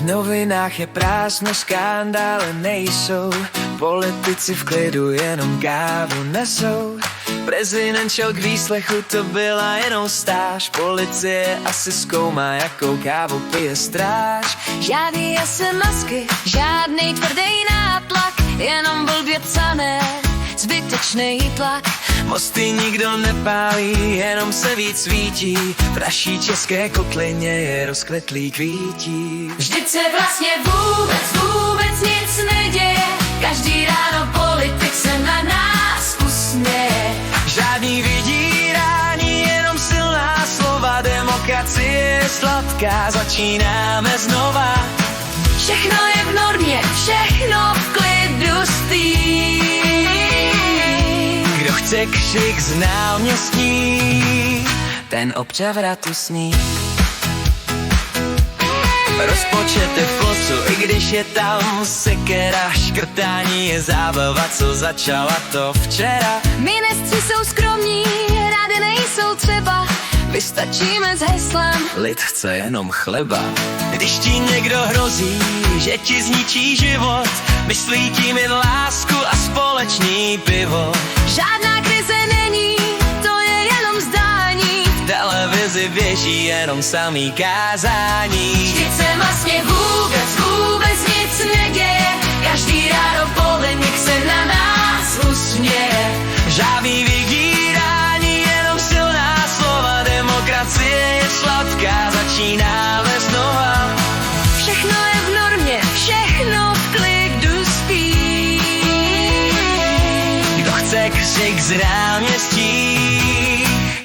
V novinách je prázdno, skandály nejsou, politici v klidu jenom kávu nesou. Prezident šel k výslechu, to byla jenom stáž, policie asi zkoumá, jakou kávu pije stráž. Žádný SMSky, žádný tvrdý nátlak, jenom blbě psané, zbytečný tlak. Mosty nikdo nepálí, jenom se víc svítí, v naší české kotlině je rozkvetlý kvítí. Vždyť se vlastně vůbec nic neděje, každý ráno politik se na nás usměje. Žádný vydírání, jenom silná slova, demokracie je sladká, začínáme znova. Všechno je v normě, všechno v klidu stojí. Kdo chce křik z náměstí, ten občavratu sní. Rozpočet je v klosu, i když je tam sekera, škrtání je zábava, co začala to včera. Ministři jsou skromní, rády nejsou třeba, vystačíme s heslem Lid chce jenom chleba. Když ti někdo hrozí, že ti zničí život, myslí tím jen lásku a společný pivo. žádná krize není, to je jenom zdání. V televizi běží jenom samý kázání. Vždyť se vlastně vůbec nic neděje, každý ráno politik se na nás usměje. Žádný vydírání, jenom silná slova, demokracie je sladká, začínáme znova. Všechno je v normě, všechno v klidu spí. Kdo chce křik z náměstí,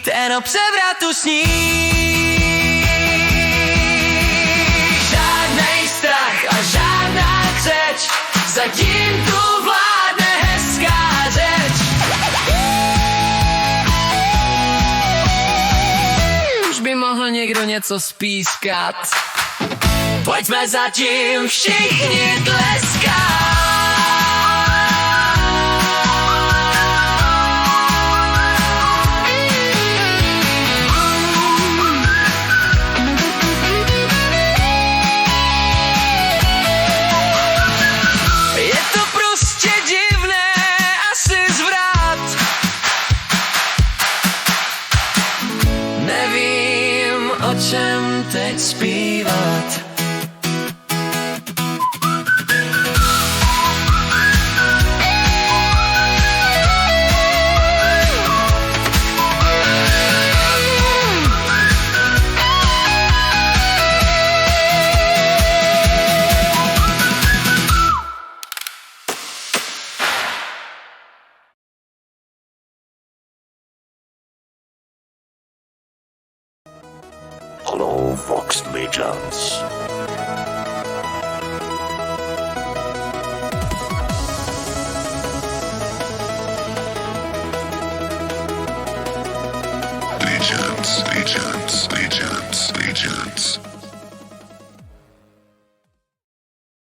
ten o převratu sní. Žádnej strach a žádná křeč, zatím tu vládne hezká řeč. Už by mohl někdo něco spískat, pojďme zatím všichni tleskat. Je to prostě divné, asi zvrat. Nevím, o čem teď zpívat. Hello, Vox Legends.